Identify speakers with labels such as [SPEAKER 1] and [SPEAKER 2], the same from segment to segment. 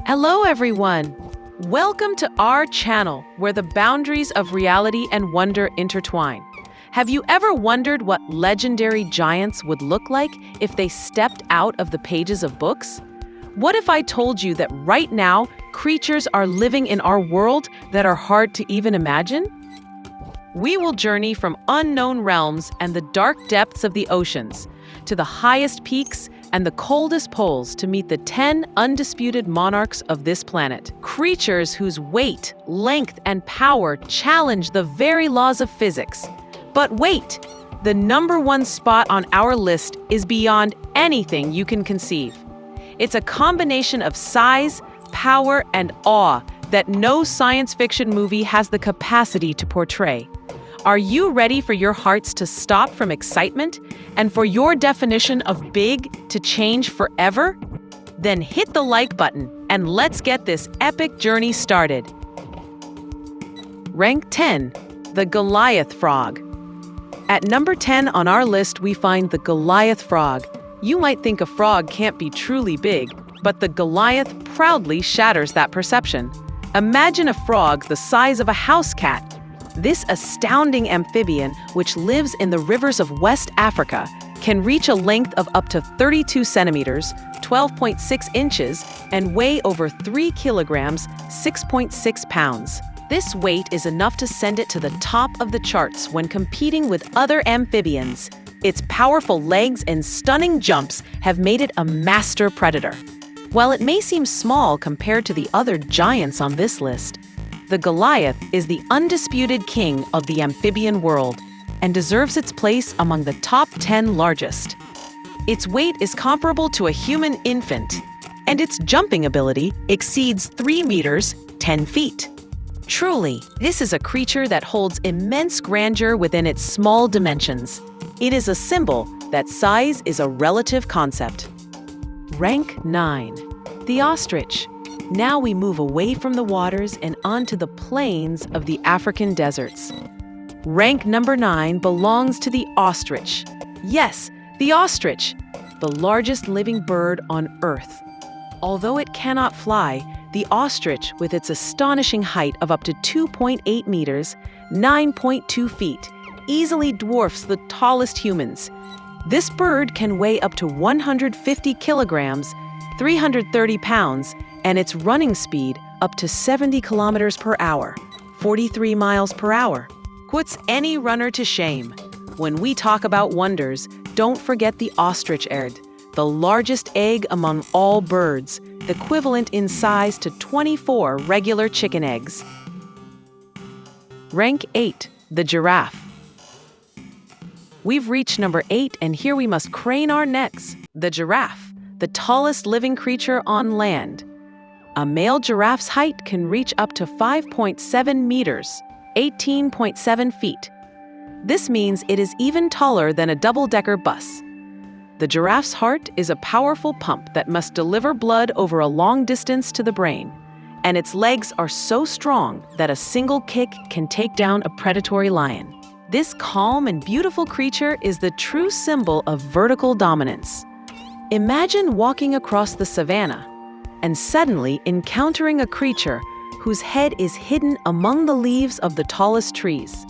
[SPEAKER 1] Hello, everyone. Welcome to our channel where the boundaries of reality and wonder intertwine. Have you ever wondered what legendary giants would look like if they stepped out of the pages of books? What if I told you that right now, creatures are living in our world that are hard to even imagine? We will journey from unknown realms and the dark depths of the oceans to the highest peaks and the coldest poles to meet the 10 undisputed monarchs of this planet. Creatures whose weight, length, and power challenge the very laws of physics. But wait, the number one spot on our list is beyond anything you can conceive. It's a combination of size, power, and awe that no science fiction movie has the capacity to portray. Are you ready for your hearts to stop from excitement and for your definition of big to change forever? Then hit the like button and let's get this epic journey started. Rank 10, the Goliath frog. At number 10 on our list, we find the Goliath frog. You might think a frog can't be truly big, but the Goliath proudly shatters that perception. Imagine a frog the size of a house cat. This astounding amphibian, which lives in the rivers of West Africa, can reach a length of up to 32 centimeters, 12.6 inches, and weigh over 3 kilograms, 6.6 pounds. This weight is enough to send it to the top of the charts when competing with other amphibians. Its powerful legs and stunning jumps have made it a master predator. While it may seem small compared to the other giants on this list, the Goliath is the undisputed king of the amphibian world and deserves its place among the top 10 largest. Its weight is comparable to a human infant, and its jumping ability exceeds 3 meters, 10 feet. Truly, this is a creature that holds immense grandeur within its small dimensions. It is a symbol that size is a relative concept. Rank 9, the ostrich. Now we move away from the waters and onto the plains of the African deserts. Rank number 9 belongs to the ostrich. Yes, the ostrich, the largest living bird on Earth. Although it cannot fly, the ostrich, with its astonishing height of up to 2.8 meters, 9.2 feet, easily dwarfs the tallest humans. This bird can weigh up to 150 kilograms, 330 pounds, and its running speed up to 70 kilometers per hour, 43 miles per hour, puts any runner to shame. When we talk about wonders, don't forget the ostrich egg, the largest egg among all birds, equivalent in size to 24 regular chicken eggs. Rank 8, the giraffe. We've reached number 8, and here we must crane our necks. The giraffe, the tallest living creature on land. A male giraffe's height can reach up to 5.7 meters, 18.7 feet. This means it is even taller than a double-decker bus. The giraffe's heart is a powerful pump that must deliver blood over a long distance to the brain, and its legs are so strong that a single kick can take down a predatory lion. This calm and beautiful creature is the true symbol of vertical dominance. Imagine walking across the savannah and suddenly encountering a creature whose head is hidden among the leaves of the tallest trees.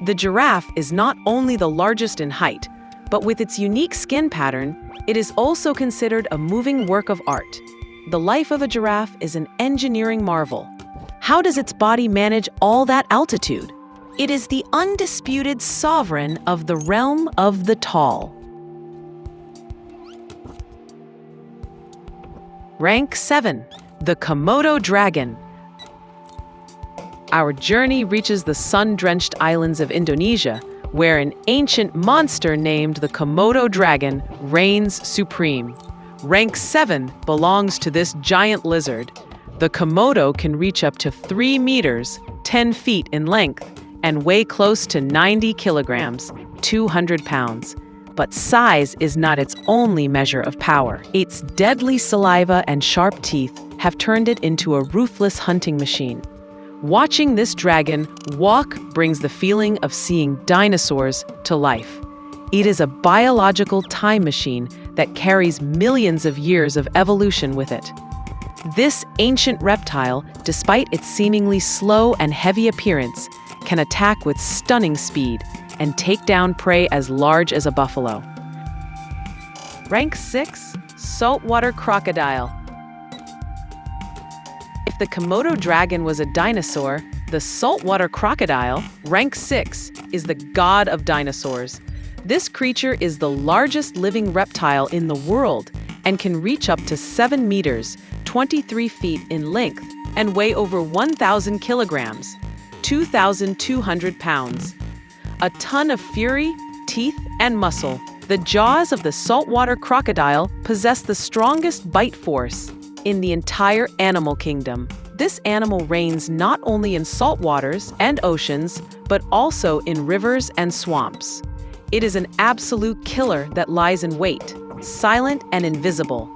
[SPEAKER 1] The giraffe is not only the largest in height, but with its unique skin pattern, it is also considered a moving work of art. The life of a giraffe is an engineering marvel. How does its body manage all that altitude? It is the undisputed sovereign of the realm of the tall. Rank 7, the Komodo dragon. Our journey reaches the sun-drenched islands of Indonesia, where an ancient monster named the Komodo dragon reigns supreme. Rank 7 belongs to this giant lizard. The Komodo can reach up to 3 meters, 10 feet in length, and weigh close to 90 kilograms, 200 pounds. But size is not its only measure of power. Its deadly saliva and sharp teeth have turned it into a ruthless hunting machine. Watching this dragon walk brings the feeling of seeing dinosaurs to life. It is a biological time machine that carries millions of years of evolution with it. This ancient reptile, despite its seemingly slow and heavy appearance, can attack with stunning speed and take down prey as large as a buffalo. Rank 6, Saltwater Crocodile. If the Komodo dragon was a dinosaur, the saltwater crocodile, rank 6, is the god of dinosaurs. This creature is the largest living reptile in the world and can reach up to 7 meters, 23 feet in length, and weigh over 1,000 kilograms, 2,200 pounds. A ton of fury, teeth, and muscle. The jaws of the saltwater crocodile possess the strongest bite force in the entire animal kingdom. This animal reigns not only in salt waters and oceans, but also in rivers and swamps. It is an absolute killer that lies in wait, silent and invisible.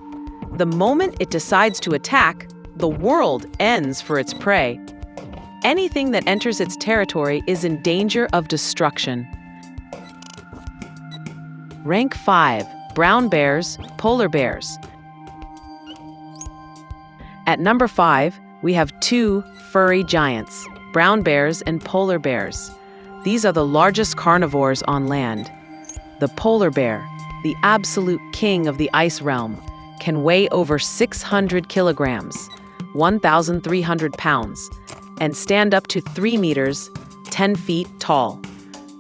[SPEAKER 1] The moment it decides to attack, the world ends for its prey. Anything that enters its territory is in danger of destruction. Rank 5, brown bears, polar bears. At number 5, we have two furry giants, brown bears and polar bears. These are the largest carnivores on land. The polar bear, the absolute king of the ice realm, can weigh over 600 kilograms, 1,300 pounds, and stand up to 3 meters, 10 feet tall.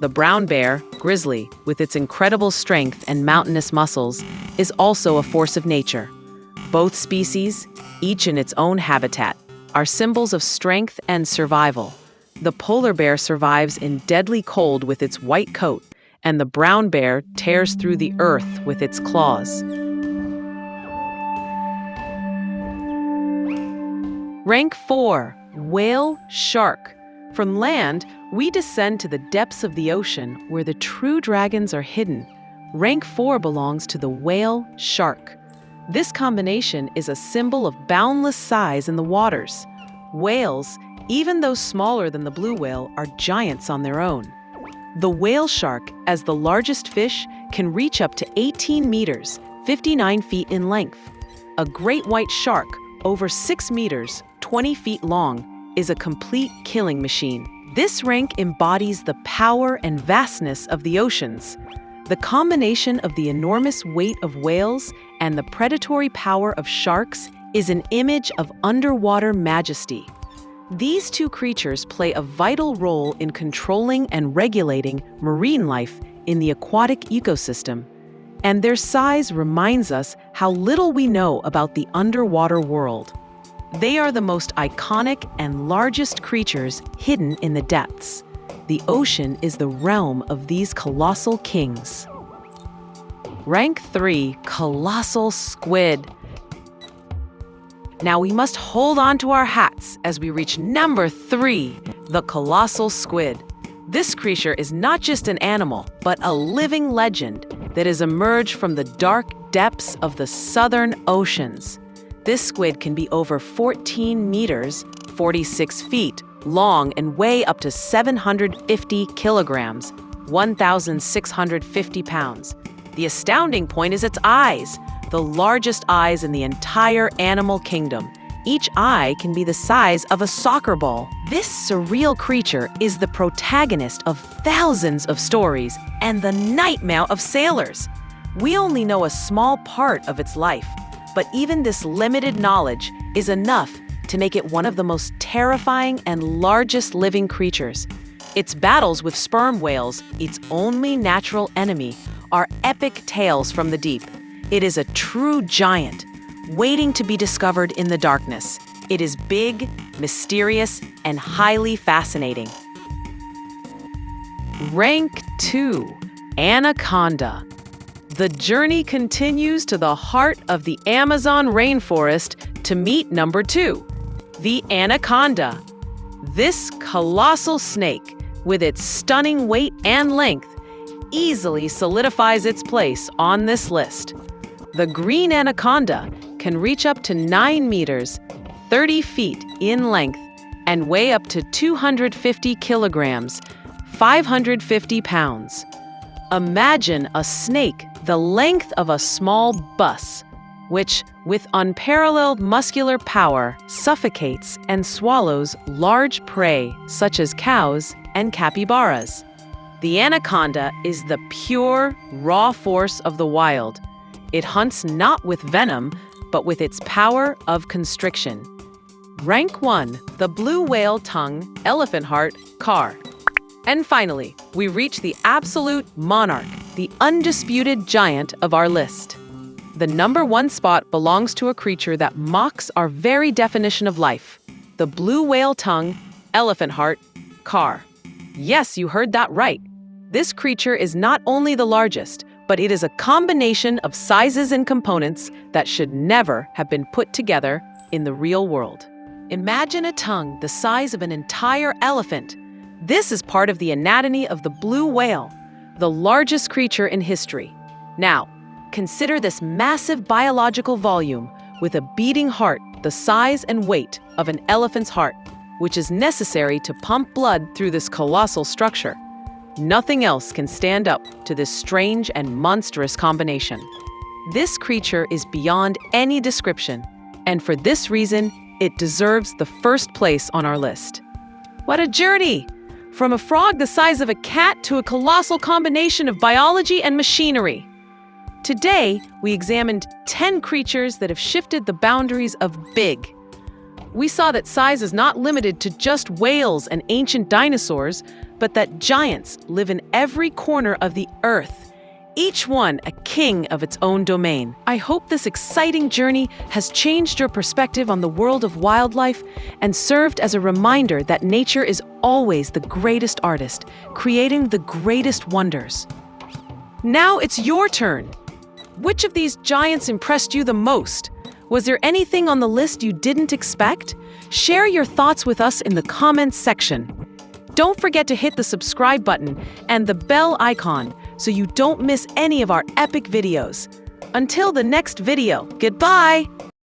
[SPEAKER 1] The brown bear, grizzly, with its incredible strength and mountainous muscles, is also a force of nature. Both species, each in its own habitat, are symbols of strength and survival. The polar bear survives in deadly cold with its white coat, and the brown bear tears through the earth with its claws. Rank 4, whale, shark. From land, we descend to the depths of the ocean where the true dragons are hidden. Rank 4 belongs to the whale, shark. This combination is a symbol of boundless size in the waters. Whales, even though smaller than the blue whale, are giants on their own. The whale shark, as the largest fish, can reach up to 18 meters, 59 feet in length. A great white shark, over 6 meters, 20 feet long, is a complete killing machine. This rank embodies the power and vastness of the oceans. The combination of the enormous weight of whales and the predatory power of sharks is an image of underwater majesty. These two creatures play a vital role in controlling and regulating marine life in the aquatic ecosystem, and their size reminds us how little we know about the underwater world. They are the most iconic and largest creatures hidden in the depths. The ocean is the realm of these colossal kings. Rank 3, colossal squid. Now we must hold on to our hats as we reach number 3, the colossal squid. This creature is not just an animal, but a living legend that has emerged from the dark depths of the southern oceans. This squid can be over 14 meters, 46 feet, long and weigh up to 750 kilograms, 1,650 pounds. The astounding point is its eyes, the largest eyes in the entire animal kingdom. Each eye can be the size of a soccer ball. This surreal creature is the protagonist of thousands of stories and the nightmare of sailors. We only know a small part of its life, but even this limited knowledge is enough to make it one of the most terrifying and largest living creatures. Its battles with sperm whales, its only natural enemy, are epic tales from the deep. It is a true giant, waiting to be discovered in the darkness. It is big, mysterious, and highly fascinating. Rank 2, Anaconda. The journey continues to the heart of the Amazon rainforest to meet number 2, the anaconda. This colossal snake, with its stunning weight and length, easily solidifies its place on this list. The green anaconda can reach up to 9 meters, 30 feet in length, and weigh up to 250 kilograms, 550 pounds. Imagine a snake the length of a small bus, which, with unparalleled muscular power, suffocates and swallows large prey such as cows and capybaras. The anaconda is the pure, raw force of the wild. It hunts not with venom, but with its power of constriction. Rank 1, the blue whale tongue, elephant heart, car. And finally, we reach the absolute monarch, the undisputed giant of our list. The number 1 spot belongs to a creature that mocks our very definition of life, the blue whale tongue, elephant heart, car. Yes, you heard that right. This creature is not only the largest, but it is a combination of sizes and components that should never have been put together in the real world. Imagine a tongue the size of an entire elephant. This is part of the anatomy of the blue whale, the largest creature in history. Now, consider this massive biological volume with a beating heart the size and weight of an elephant's heart, which is necessary to pump blood through this colossal structure. Nothing else can stand up to this strange and monstrous combination. This creature is beyond any description, and for this reason, it deserves the first place on our list. What a journey! From a frog the size of a cat to a colossal combination of biology and machinery. Today, we examined 10 creatures that have shifted the boundaries of big. We saw that size is not limited to just whales and ancient dinosaurs, but that giants live in every corner of the earth, each one a king of its own domain. I hope this exciting journey has changed your perspective on the world of wildlife and served as a reminder that nature is always the greatest artist, creating the greatest wonders. Now it's your turn. Which of these giants impressed you the most? Was there anything on the list you didn't expect? Share your thoughts with us in the comments section. Don't forget to hit the subscribe button and the bell icon so you don't miss any of our epic videos. Until the next video, goodbye!